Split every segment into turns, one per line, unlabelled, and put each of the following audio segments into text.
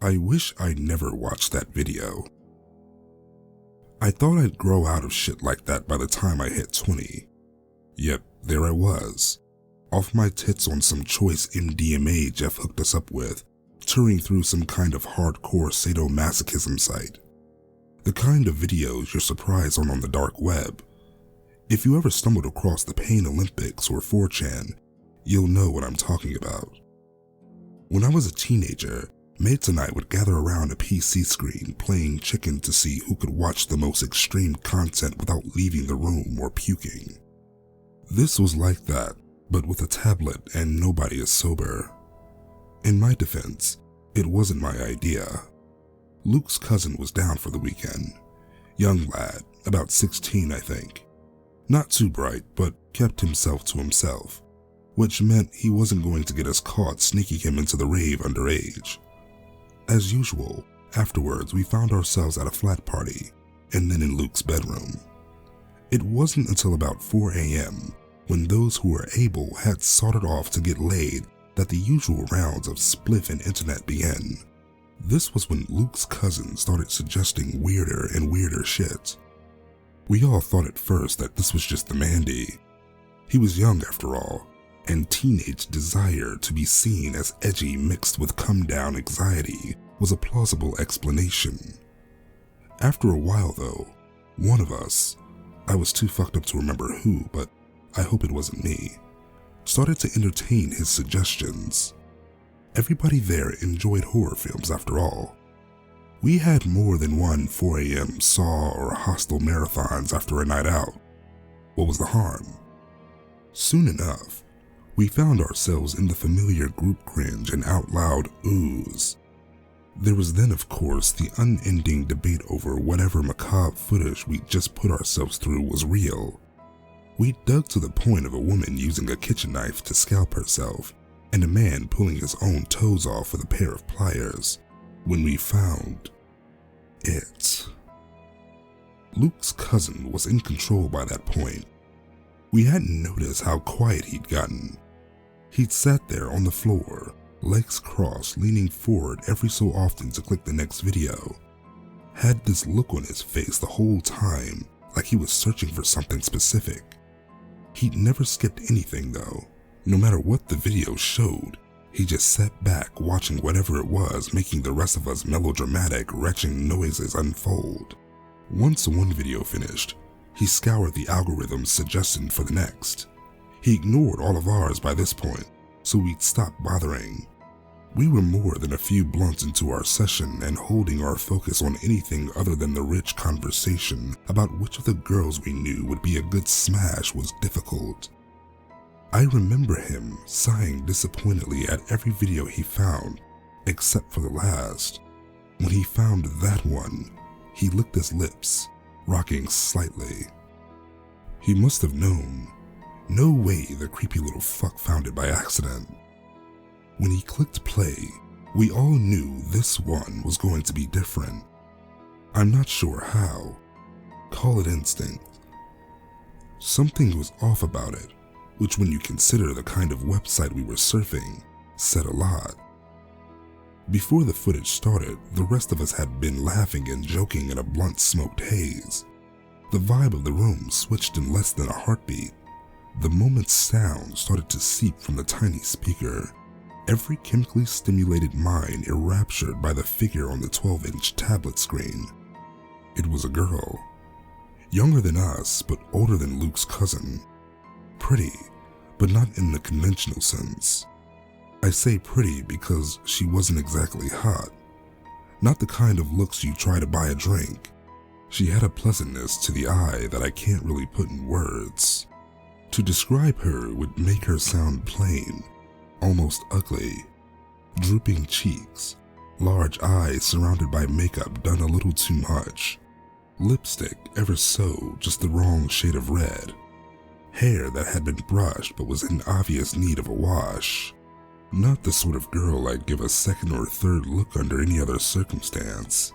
I wish I never watched that video. I thought I'd grow out of shit like that by the time I hit 20. Yet there I was, off my tits on some choice MDMA Jeff hooked us up with, touring through some kind of hardcore sadomasochism site. The kind of videos you're surprised on the dark web. If you ever stumbled across the Pain Olympics or 4chan, you'll know what I'm talking about. When I was a teenager, mates and I would gather around a PC screen playing chicken to see who could watch the most extreme content without leaving the room or puking. This was like that, but with a tablet and nobody is sober. In my defense, it wasn't my idea. Luke's cousin was down for the weekend. Young lad, about 16 I think. Not too bright, but kept himself to himself, which meant he wasn't going to get us caught sneaking him into the rave underage. As usual, afterwards we found ourselves at a flat party, and then in Luke's bedroom. It wasn't until about 4 a.m., when those who were able had sorted off to get laid, that the usual rounds of spliff and internet began. This was when Luke's cousin started suggesting weirder and weirder shit. We all thought at first that this was just the Mandy. He was young after all, and teenage desire to be seen as edgy mixed with come-down anxiety was a plausible explanation. After a while though, one of us, I was too fucked up to remember who, but I hope it wasn't me, started to entertain his suggestions. Everybody there enjoyed horror films after all. We had more than one 4 a.m. Saw or Hostel marathons after a night out. What was the harm? Soon enough, we found ourselves in the familiar group cringe and out loud oohs. There was then, of course, the unending debate over whatever macabre footage we just put ourselves through was real. We dug to the point of a woman using a kitchen knife to scalp herself, and a man pulling his own toes off with a pair of pliers, when we found it. Luke's cousin was in control by that point. We hadn't noticed how quiet he'd gotten. He'd sat there on the floor, legs crossed, leaning forward every so often to click the next video. Had this look on his face the whole time, like he was searching for something specific. He'd never skipped anything though. No matter what the video showed, he just sat back watching whatever it was, making the rest of us melodramatic, retching noises unfold. Once one video finished, he scoured the algorithm suggestion for the next. He ignored all of ours by this point, so we'd stop bothering. We were more than a few blunts into our session, and holding our focus on anything other than the rich conversation about which of the girls we knew would be a good smash was difficult. I remember him sighing disappointedly at every video he found, except for the last. When he found that one, he licked his lips, rocking slightly. He must have known. No way the creepy little fuck found it by accident. When he clicked play, we all knew this one was going to be different. I'm not sure how. Call it instinct. Something was off about it, which when you consider the kind of website we were surfing, said a lot. Before the footage started, the rest of us had been laughing and joking in a blunt smoked haze. The vibe of the room switched in less than a heartbeat. The moment sound started to seep from the tiny speaker, every chemically stimulated mind enraptured by the figure on the 12-inch tablet screen. It was a girl. Younger than us, but older than Luke's cousin. Pretty, but not in the conventional sense. I say pretty because she wasn't exactly hot. Not the kind of looks you try to buy a drink. She had a pleasantness to the eye that I can't really put in words. To describe her would make her sound plain, almost ugly. Drooping cheeks, large eyes surrounded by makeup done a little too much, lipstick ever so just the wrong shade of red, hair that had been brushed but was in obvious need of a wash. Not the sort of girl I'd give a second or third look under any other circumstance.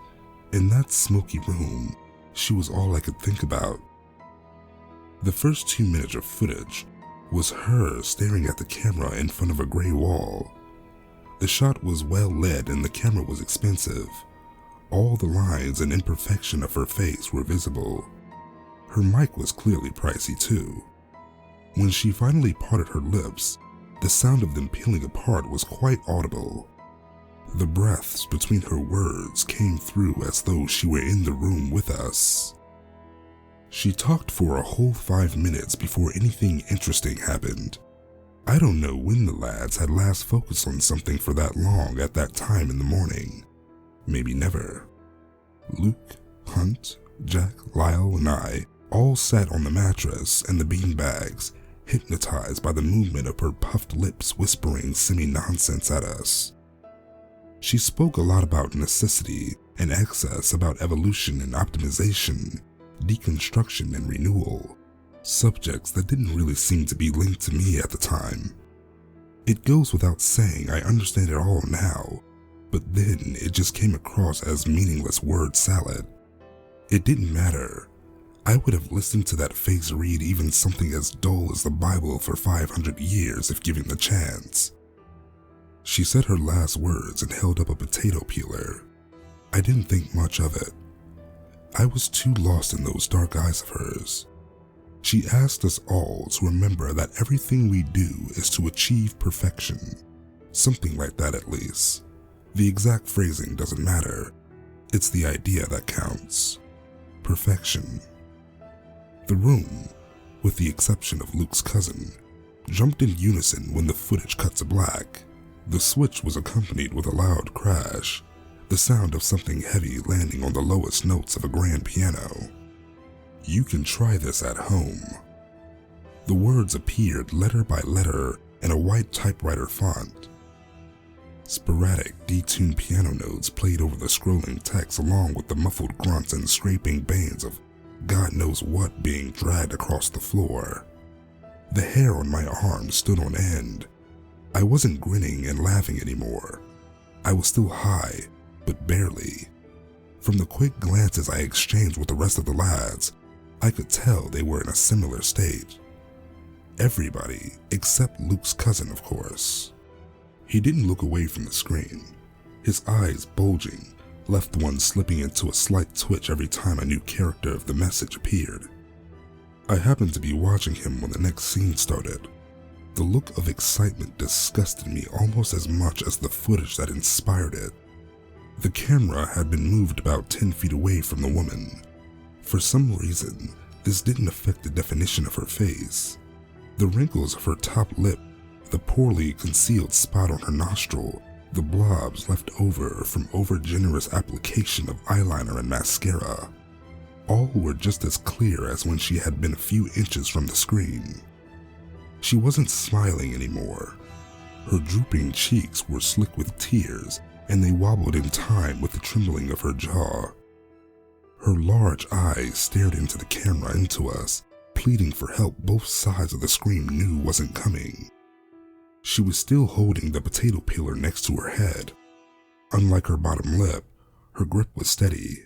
In that smoky room, she was all I could think about. The first 2 minutes of footage was her staring at the camera in front of a gray wall. The shot was well lit and the camera was expensive. All the lines and imperfection of her face were visible. Her mic was clearly pricey too. When she finally parted her lips, the sound of them peeling apart was quite audible. The breaths between her words came through as though she were in the room with us. She talked for a whole 5 minutes before anything interesting happened. I don't know when the lads had last focused on something for that long at that time in the morning. Maybe never. Luke, Hunt, Jack, Lyle, and I all sat on the mattress and the beanbags, hypnotized by the movement of her puffed lips whispering semi-nonsense at us. She spoke a lot about necessity and excess, about evolution and optimization, deconstruction and renewal, subjects that didn't really seem to be linked to me at the time. It goes without saying I understand it all now, but then it just came across as meaningless word salad. It didn't matter. I would have listened to that face read even something as dull as the Bible for 500 years if given the chance. She said her last words and held up a potato peeler. I didn't think much of it. I was too lost in those dark eyes of hers. She asked us all to remember that everything we do is to achieve perfection. Something like that at least. The exact phrasing doesn't matter. It's the idea that counts. Perfection. The room, with the exception of Luke's cousin, jumped in unison when the footage cut to black. The switch was accompanied with a loud crash, the sound of something heavy landing on the lowest notes of a grand piano. You can try this at home. The words appeared letter by letter in a white typewriter font. Sporadic, detuned piano notes played over the scrolling text along with the muffled grunts and scraping bands of God knows what being dragged across the floor. The hair on my arm stood on end. I wasn't grinning and laughing anymore. I was still high, but barely. From the quick glances I exchanged with the rest of the lads, I could tell they were in a similar state. Everybody, except Luke's cousin, of course. He didn't look away from the screen. His eyes bulging, left one slipping into a slight twitch every time a new character of the message appeared. I happened to be watching him when the next scene started. The look of excitement disgusted me almost as much as the footage that inspired it. The camera had been moved about 10 feet away from the woman. For some reason, this didn't affect the definition of her face. The wrinkles of her top lip, the poorly concealed spot on her nostril, the blobs left over from over-generous application of eyeliner and mascara, all were just as clear as when she had been a few inches from the screen. She wasn't smiling anymore. Her drooping cheeks were slick with tears, and they wobbled in time with the trembling of her jaw. Her large eyes stared into the camera into us, pleading for help both sides of the screen knew wasn't coming. She was still holding the potato peeler next to her head. Unlike her bottom lip, her grip was steady.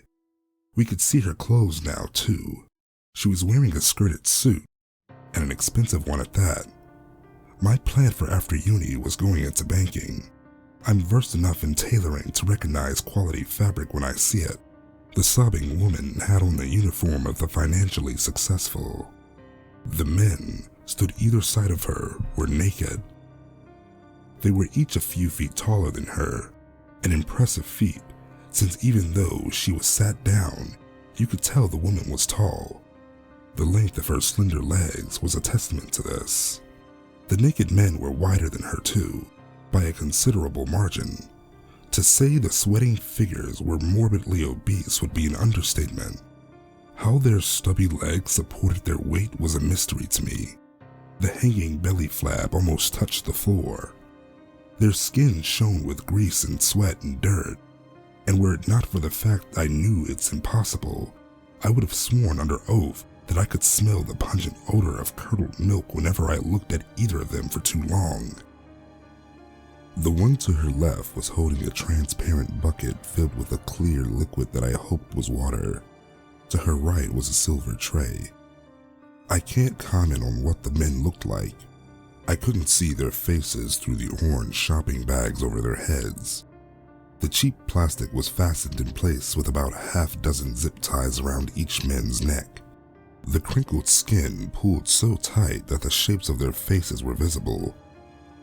We could see her clothes now, too. She was wearing a skirted suit, and an expensive one at that. My plan for after uni was going into banking. I'm versed enough in tailoring to recognize quality fabric when I see it. The sobbing woman had on the uniform of the financially successful. The men stood either side of her were naked. They were each a few feet taller than her, an impressive feat, since even though she was sat down, you could tell the woman was tall. The length of her slender legs was a testament to this. The naked men were wider than her too, by a considerable margin. To say the sweating figures were morbidly obese would be an understatement. How their stubby legs supported their weight was a mystery to me. The hanging belly flap almost touched the floor. Their skin shone with grease and sweat and dirt, and were it not for the fact I knew it's impossible, I would have sworn under oath that I could smell the pungent odor of curdled milk whenever I looked at either of them for too long. The one to her left was holding a transparent bucket filled with a clear liquid that I hoped was water. To her right was a silver tray. I can't comment on what the men looked like. I couldn't see their faces through the orange shopping bags over their heads. The cheap plastic was fastened in place with about a half-dozen zip ties around each man's neck. The crinkled skin pulled so tight that the shapes of their faces were visible.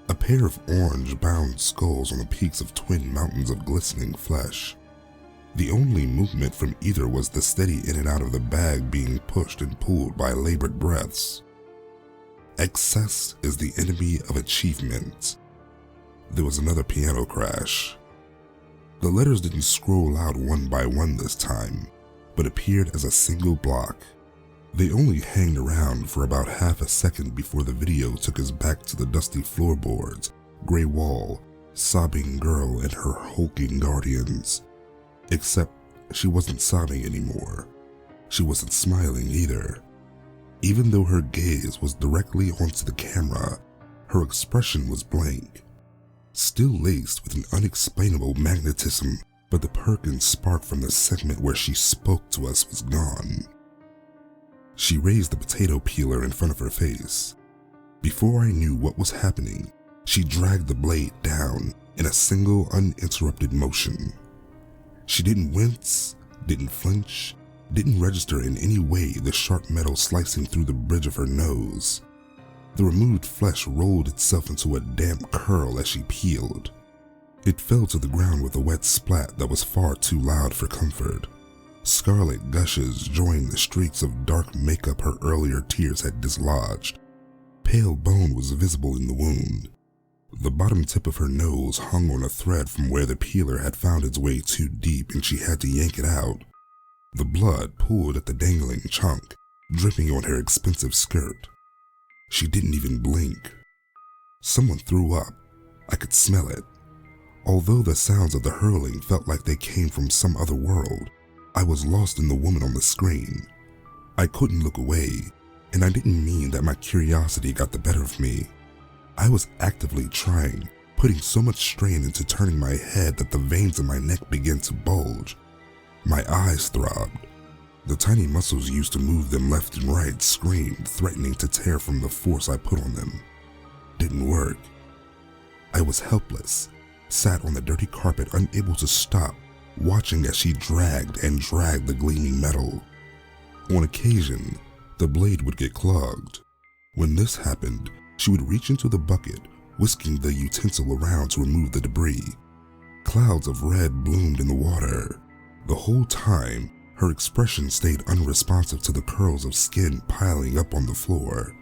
A pair of orange-bound skulls on the peaks of twin mountains of glistening flesh. The only movement from either was the steady in and out of the bag being pushed and pulled by labored breaths. Excess is the enemy of achievement. There was another piano crash. The letters didn't scroll out one by one this time, but appeared as a single block. They only hanged around for about half a second before the video took us back to the dusty floorboards, gray wall, sobbing girl and her hulking guardians. Except she wasn't sobbing anymore. She wasn't smiling either. Even though her gaze was directly onto the camera, her expression was blank. Still laced with an unexplainable magnetism, but the perk and spark from the segment where she spoke to us was gone. She raised the potato peeler in front of her face. Before I knew what was happening, she dragged the blade down in a single uninterrupted motion. She didn't wince, didn't flinch, didn't register in any way the sharp metal slicing through the bridge of her nose. The removed flesh rolled itself into a damp curl as she peeled. It fell to the ground with a wet splat that was far too loud for comfort. Scarlet gushes joined the streaks of dark makeup her earlier tears had dislodged. Pale bone was visible in the wound. The bottom tip of her nose hung on a thread from where the peeler had found its way too deep and she had to yank it out. The blood pooled at the dangling chunk, dripping on her expensive skirt. She didn't even blink. Someone threw up. I could smell it. Although the sounds of the hurling felt like they came from some other world, I was lost in the woman on the screen. I couldn't look away, and I didn't mean that my curiosity got the better of me. I was actively trying, putting so much strain into turning my head that the veins in my neck began to bulge. My eyes throbbed. The tiny muscles used to move them left and right screamed, threatening to tear from the force I put on them. Didn't work. I was helpless, sat on the dirty carpet unable to stop, watching as she dragged and dragged the gleaming metal. On occasion, the blade would get clogged. When this happened, she would reach into the bucket, whisking the utensil around to remove the debris. Clouds of red bloomed in the water. The whole time, her expression stayed unresponsive to the curls of skin piling up on the floor,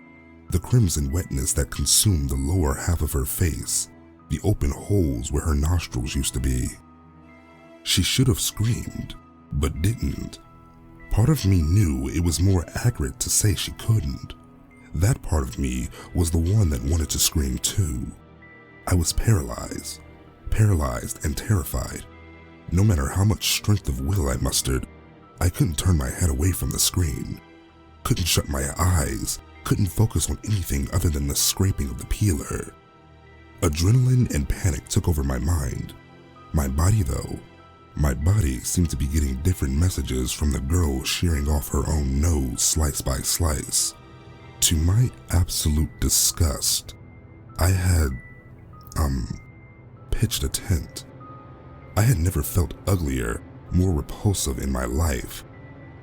the crimson wetness that consumed the lower half of her face, the open holes where her nostrils used to be. She should have screamed, but didn't. Part of me knew it was more accurate to say she couldn't. That part of me was the one that wanted to scream too. I was paralyzed and terrified. No matter how much strength of will I mustered, I couldn't turn my head away from the screen. Couldn't shut my eyes, couldn't focus on anything other than the scraping of the peeler. Adrenaline and panic took over my mind. My body seemed to be getting different messages from the girl shearing off her own nose slice by slice. To my absolute disgust, I had, pitched a tent. I had never felt uglier, more repulsive in my life.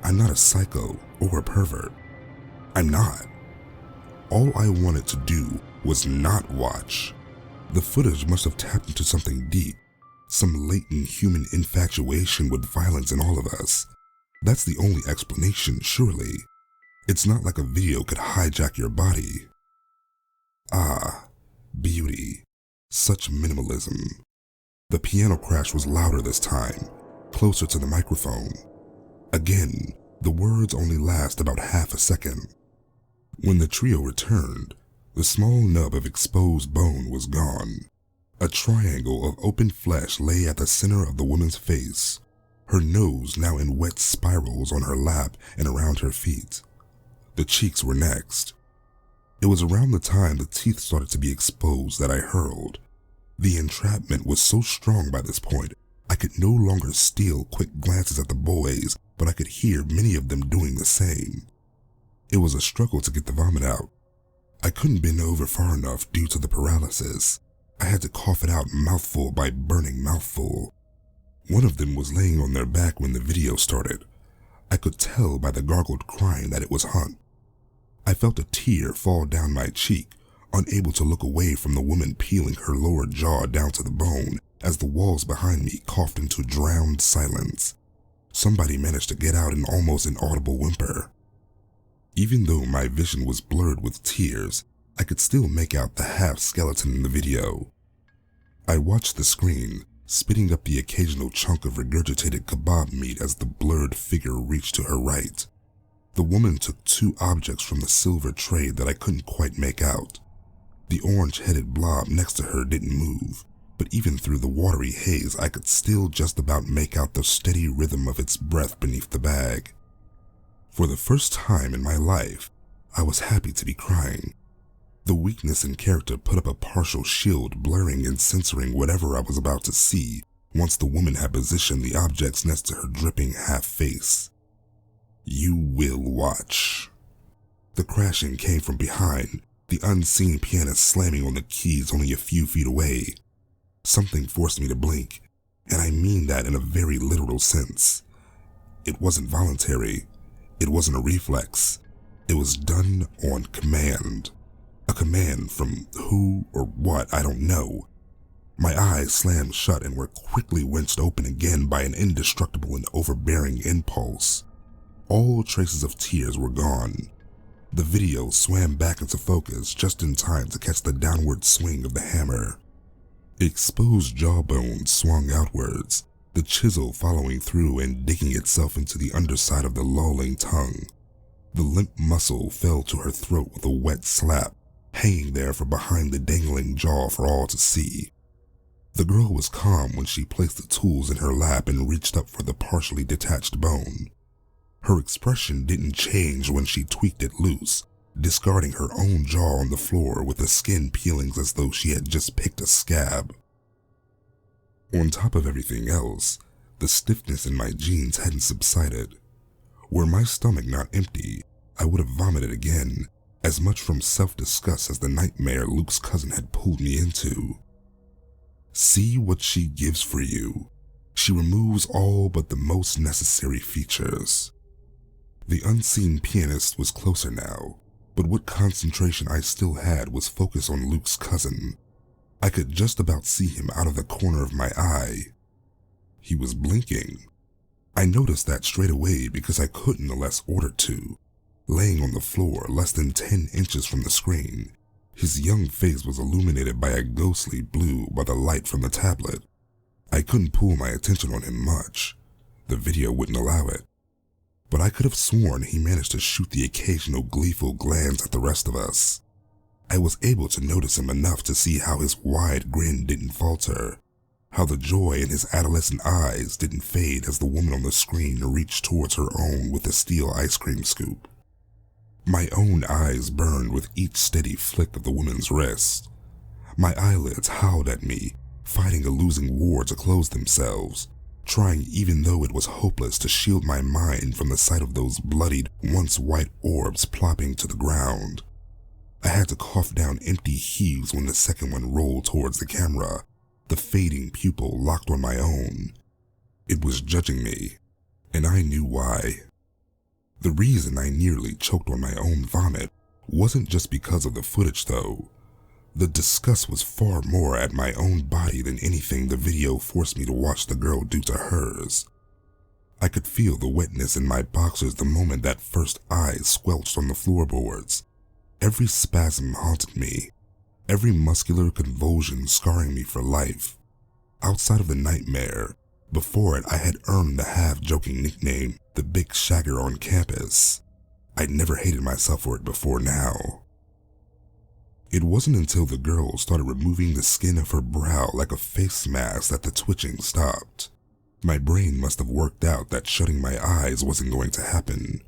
I'm not a psycho or a pervert. I'm not. All I wanted to do was not watch. The footage must have tapped into something deep, some latent human infatuation with violence in all of us. That's the only explanation, surely. It's not like a video could hijack your body. Ah, beauty. Such minimalism. The piano crash was louder this time, closer to the microphone. Again, the words only last about half a second. When the trio returned, the small nub of exposed bone was gone. A triangle of open flesh lay at the center of the woman's face, her nose now in wet spirals on her lap and around her feet. The cheeks were next. It was around the time the teeth started to be exposed that I hurled. The entrapment was so strong by this point, I could no longer steal quick glances at the boys, but I could hear many of them doing the same. It was a struggle to get the vomit out. I couldn't bend over far enough due to the paralysis. I had to cough it out mouthful by burning mouthful. One of them was laying on their back when the video started. I could tell by the gargled crying that it was Hunt. I felt a tear fall down my cheek, unable to look away from the woman peeling her lower jaw down to the bone as the walls behind me coughed into drowned silence. Somebody managed to get out an almost inaudible whimper. Even though my vision was blurred with tears, I could still make out the half skeleton in the video. I watched the screen, spitting up the occasional chunk of regurgitated kebab meat as the blurred figure reached to her right. The woman took two objects from the silver tray that I couldn't quite make out. The orange-headed blob next to her didn't move, but even through the watery haze I could still just about make out the steady rhythm of its breath beneath the bag. For the first time in my life, I was happy to be crying. The weakness in character put up a partial shield, blurring and censoring whatever I was about to see once the woman had positioned the objects next to her dripping half-face. You will watch. The crashing came from behind, the unseen pianist slamming on the keys only a few feet away. Something forced me to blink, and I mean that in a very literal sense. It wasn't voluntary. It wasn't a reflex. It was done on command. A command from who or what I don't know. My eyes slammed shut and were quickly wrenched open again by an indestructible and overbearing impulse. All traces of tears were gone. The video swam back into focus just in time to catch the downward swing of the hammer. Exposed jawbone swung outwards, the chisel following through and digging itself into the underside of the lolling tongue. The limp muscle fell to her throat with a wet slap, hanging there from behind the dangling jaw for all to see. The girl was calm when she placed the tools in her lap and reached up for the partially detached bone. Her expression didn't change when she tweaked it loose, discarding her own jaw on the floor with the skin peeling as though she had just picked a scab. On top of everything else, the stiffness in my jeans hadn't subsided. Were my stomach not empty, I would have vomited again, as much from self-disgust as the nightmare Luke's cousin had pulled me into. See what she gives for you. She removes all but the most necessary features. The unseen pianist was closer now, but what concentration I still had was focused on Luke's cousin. I could just about see him out of the corner of my eye. He was blinking. I noticed that straight away because I couldn't unless ordered to. Laying on the floor less than 10 inches from the screen, his young face was illuminated by a ghostly blue by the light from the tablet. I couldn't pull my attention on him much. The video wouldn't allow it. But I could have sworn he managed to shoot the occasional gleeful glance at the rest of us. I was able to notice him enough to see how his wide grin didn't falter, how the joy in his adolescent eyes didn't fade as the woman on the screen reached towards her own with a steel ice cream scoop. My own eyes burned with each steady flick of the woman's wrist. My eyelids howled at me, fighting a losing war to close themselves, trying even though it was hopeless to shield my mind from the sight of those bloodied, once white orbs plopping to the ground. I had to cough down empty heaves when the second one rolled towards the camera, the fading pupil locked on my own. It was judging me, and I knew why. The reason I nearly choked on my own vomit wasn't just because of the footage, though. The disgust was far more at my own body than anything the video forced me to watch the girl do to hers. I could feel the wetness in my boxers the moment that first eye squelched on the floorboards. Every spasm haunted me, every muscular convulsion scarring me for life. Outside of the nightmare, before it I had earned the half-joking nickname, the Big Shagger on campus. I'd never hated myself for it before now. It wasn't until the girl started removing the skin of her brow like a face mask that the twitching stopped. My brain must have worked out that shutting my eyes wasn't going to happen.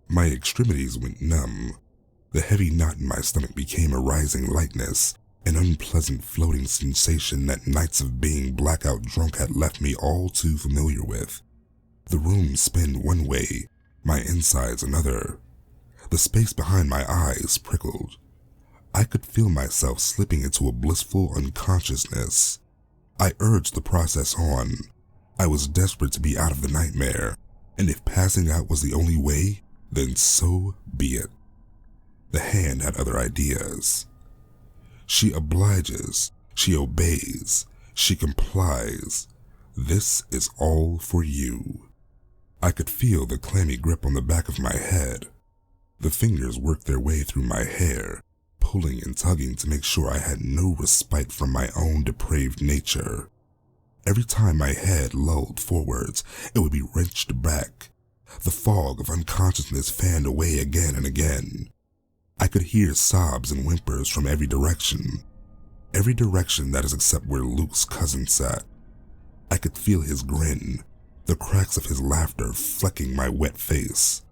My extremities went numb. The heavy knot in my stomach became a rising lightness, an unpleasant floating sensation that nights of being blackout drunk had left me all too familiar with. The room spun one way, my insides another. The space behind my eyes prickled. I could feel myself slipping into a blissful unconsciousness. I urged the process on. I was desperate to be out of the nightmare, and if passing out was the only way, then so be it. The hand had other ideas. She obliges, she obeys, she complies. This is all for you. I could feel the clammy grip on the back of my head. The fingers worked their way through my hair, pulling and tugging to make sure I had no respite from my own depraved nature. Every time my head lulled forwards, it would be wrenched back. The fog of unconsciousness fanned away again and again. I could hear sobs and whimpers from every direction that is except where Luke's cousin sat. I could feel his grin, the cracks of his laughter flecking my wet face.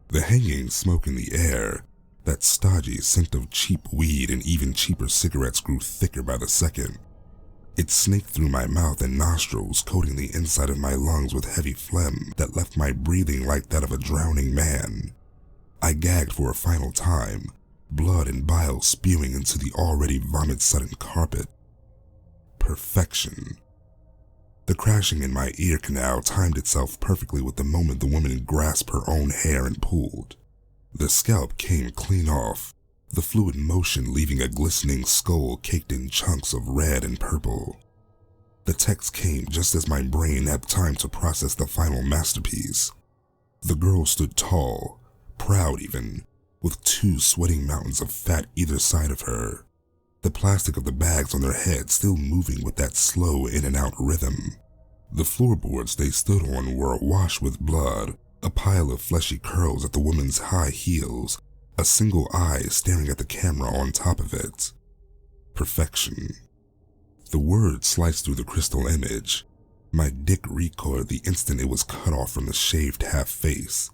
The hanging smoke in the air, that stodgy scent of cheap weed and even cheaper cigarettes grew thicker by the second. It snaked through my mouth and nostrils, coating the inside of my lungs with heavy phlegm that left my breathing like that of a drowning man. I gagged for a final time, blood and bile spewing into the already vomit-sodden carpet. Perfection. The crashing in my ear canal timed itself perfectly with the moment the woman grasped her own hair and pulled. The scalp came clean off, the fluid motion leaving a glistening skull caked in chunks of red and purple. The text came just as my brain had time to process the final masterpiece. The girl stood tall, proud even, with 2 sweating mountains of fat either side of her, the plastic of the bags on their heads still moving with that slow in-and-out rhythm. The floorboards they stood on were awash with blood, a pile of fleshy curls at the woman's high heels, a single eye staring at the camera on top of it. Perfection. The word sliced through the crystal image. My dick recoiled the instant it was cut off from the shaved half-face.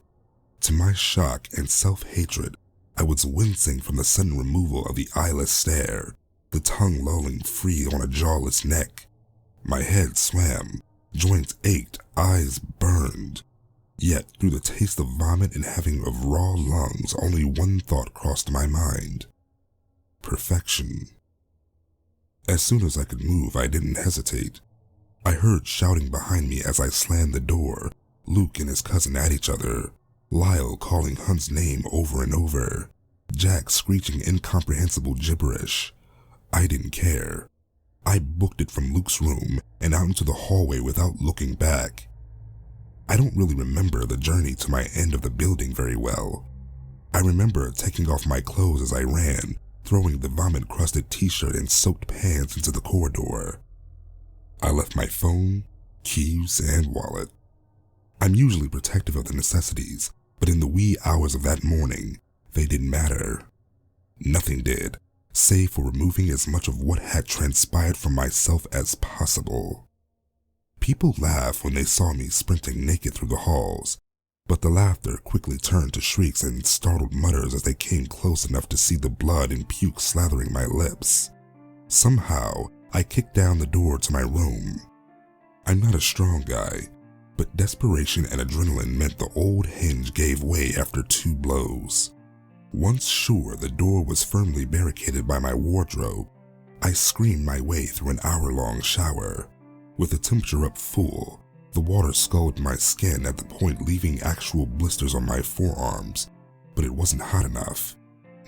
To my shock and self-hatred, I was wincing from the sudden removal of the eyeless stare, the tongue lolling free on a jawless neck. My head swam, joints ached, eyes burned. Yet, through the taste of vomit and having of raw lungs, only one thought crossed my mind. Perfection. As soon as I could move, I didn't hesitate. I heard shouting behind me as I slammed the door, Luke and his cousin at each other, Lyle calling Hunt's name over and over, Jack screeching incomprehensible gibberish. I didn't care. I booked it from Luke's room and out into the hallway without looking back. I don't really remember the journey to my end of the building very well. I remember taking off my clothes as I ran, throwing the vomit-crusted t-shirt and soaked pants into the corridor. I left my phone, keys, and wallet. I'm usually protective of the necessities, but in the wee hours of that morning, they didn't matter. Nothing did, save for removing as much of what had transpired from myself as possible. People laughed when they saw me sprinting naked through the halls, but the laughter quickly turned to shrieks and startled mutters as they came close enough to see the blood and puke slathering my lips. Somehow, I kicked down the door to my room. I'm not a strong guy, but desperation and adrenaline meant the old hinge gave way after 2 blows. Once sure the door was firmly barricaded by my wardrobe, I screamed my way through an hour-long shower. With the temperature up full, the water scalded my skin at the point leaving actual blisters on my forearms, but it wasn't hot enough.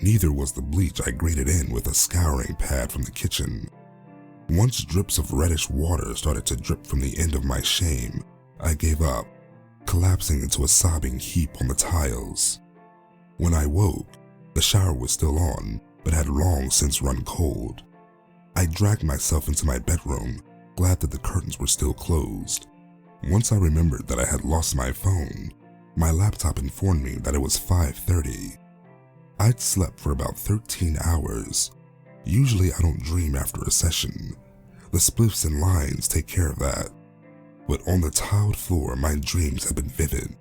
Neither was the bleach I grated in with a scouring pad from the kitchen. Once drips of reddish water started to drip from the end of my shame, I gave up, collapsing into a sobbing heap on the tiles. When I woke, the shower was still on, but had long since run cold. I dragged myself into my bedroom, glad that the curtains were still closed. Once I remembered that I had lost my phone, my laptop informed me that it was 5:30. I'd slept for about 13 hours. Usually I don't dream after a session. The spliffs and lines take care of that. But on the tiled floor, my dreams had been vivid,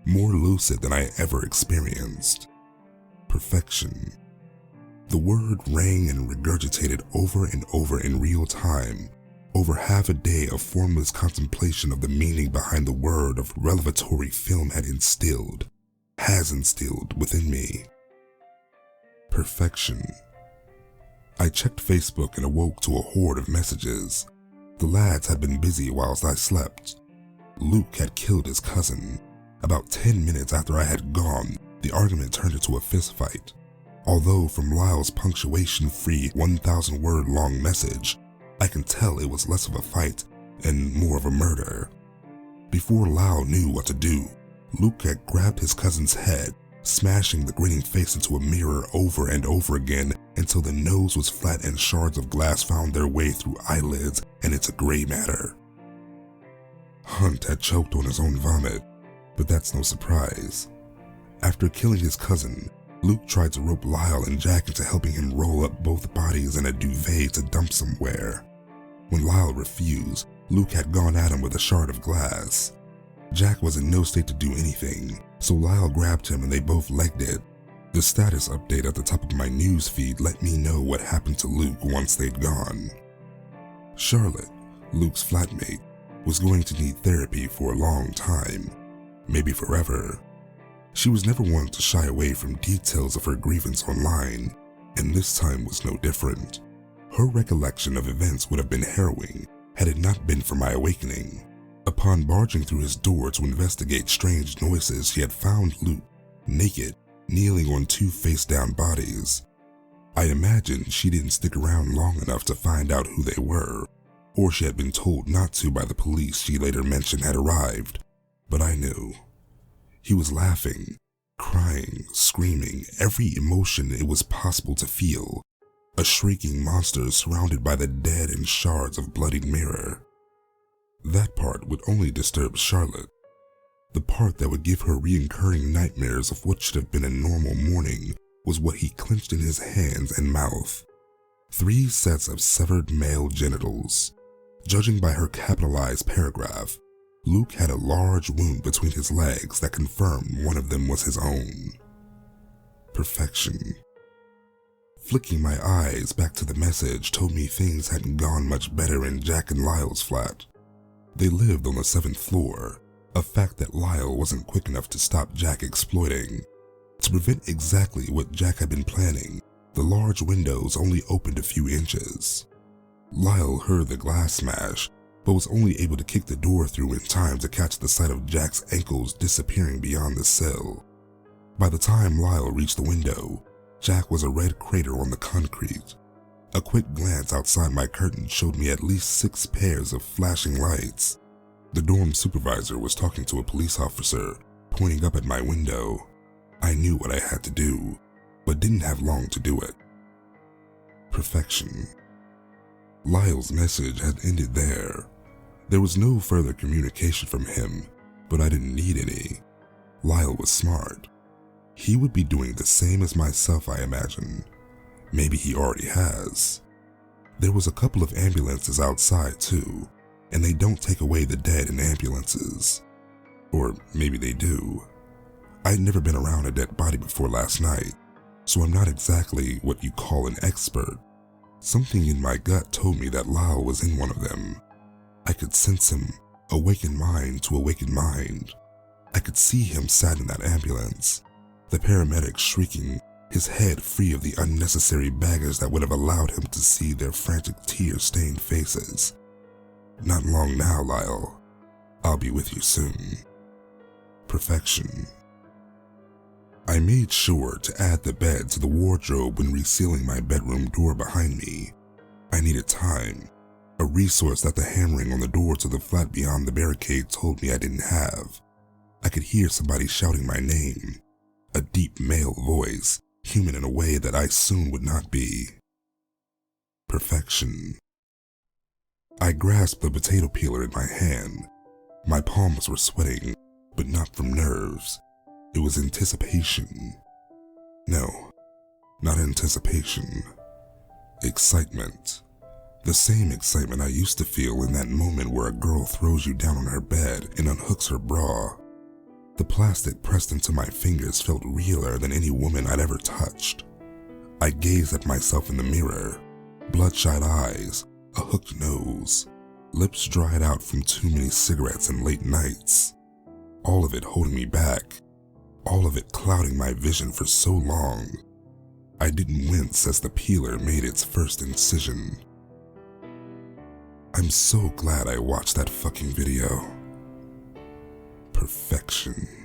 more lucid than I ever experienced. Perfection. The word rang and regurgitated over and over in real time, over half a day of formless contemplation of the meaning behind the word of revelatory film has instilled within me. Perfection. I checked Facebook and awoke to a horde of messages. The lads had been busy whilst I slept. Luke had killed his cousin. About 10 minutes after I had gone, the argument turned into a fistfight. Although from Lyle's punctuation-free 1,000-word-long message, I can tell it was less of a fight and more of a murder. Before Lyle knew what to do, Luke had grabbed his cousin's head, smashing the grinning face into a mirror over and over again until the nose was flat and shards of glass found their way through eyelids and into gray matter. Hunt had choked on his own vomit, but that's no surprise. After killing his cousin, Luke tried to rope Lyle and Jack into helping him roll up both bodies in a duvet to dump somewhere. When Lyle refused, Luke had gone at him with a shard of glass. Jack was in no state to do anything, so Lyle grabbed him and they both legged it. The status update at the top of my news feed let me know what happened to Luke once they'd gone. Charlotte, Luke's flatmate, was going to need therapy for a long time, maybe forever. She was never one to shy away from details of her grievance online, and this time was no different. Her recollection of events would have been harrowing had it not been for my awakening. Upon barging through his door to investigate strange noises, she had found Luke, naked, kneeling on two face-down bodies. I imagined she didn't stick around long enough to find out who they were, or she had been told not to by the police she later mentioned had arrived, but I knew. He was laughing, crying, screaming, every emotion it was possible to feel. A shrieking monster surrounded by the dead and shards of bloodied mirror. That part would only disturb Charlotte. The part that would give her recurring nightmares of what should have been a normal morning was what he clenched in his hands and mouth. 3 sets of severed male genitals. Judging by her capitalized paragraph, Luke had a large wound between his legs that confirmed one of them was his own. Perfection. Flicking my eyes back to the message told me things hadn't gone much better in Jack and Lyle's flat. They lived on the 7th floor, a fact that Lyle wasn't quick enough to stop Jack exploiting. To prevent exactly what Jack had been planning, the large windows only opened a few inches. Lyle heard the glass smash, but was only able to kick the door through in time to catch the sight of Jack's ankles disappearing beyond the sill. By the time Lyle reached the window, Jack was a red crater on the concrete. A quick glance outside my curtain showed me at least 6 pairs of flashing lights. The dorm supervisor was talking to a police officer, pointing up at my window. I knew what I had to do, but didn't have long to do it. Perfection. Lyle's message had ended there. There was no further communication from him, but I didn't need any. Lyle was smart. He would be doing the same as myself, I imagine. Maybe he already has. There was a couple of ambulances outside too, and they don't take away the dead in ambulances. Or maybe they do. I'd never been around a dead body before last night, so I'm not exactly what you call an expert. Something in my gut told me that Lyle was in one of them. I could sense him, awakened mind to awakened mind. I could see him sat in that ambulance, the paramedics shrieking, his head free of the unnecessary baggage that would have allowed him to see their frantic tear-stained faces. Not long now, Lyle. I'll be with you soon. Perfection. I made sure to add the bed to the wardrobe when resealing my bedroom door behind me. I needed time, a resource that the hammering on the door to the flat beyond the barricade told me I didn't have. I could hear somebody shouting my name, a deep male voice, human in a way that I soon would not be. Perfection. I grasped the potato peeler in my hand. My palms were sweating, but not from nerves. It was anticipation. No, not anticipation. Excitement. The same excitement I used to feel in that moment where a girl throws you down on her bed and unhooks her bra. The plastic pressed into my fingers felt realer than any woman I'd ever touched. I gazed at myself in the mirror, bloodshot eyes, a hooked nose, lips dried out from too many cigarettes and late nights. All of it holding me back, all of it clouding my vision for so long. I didn't wince as the peeler made its first incision. I'm so glad I watched that fucking video. Perfection.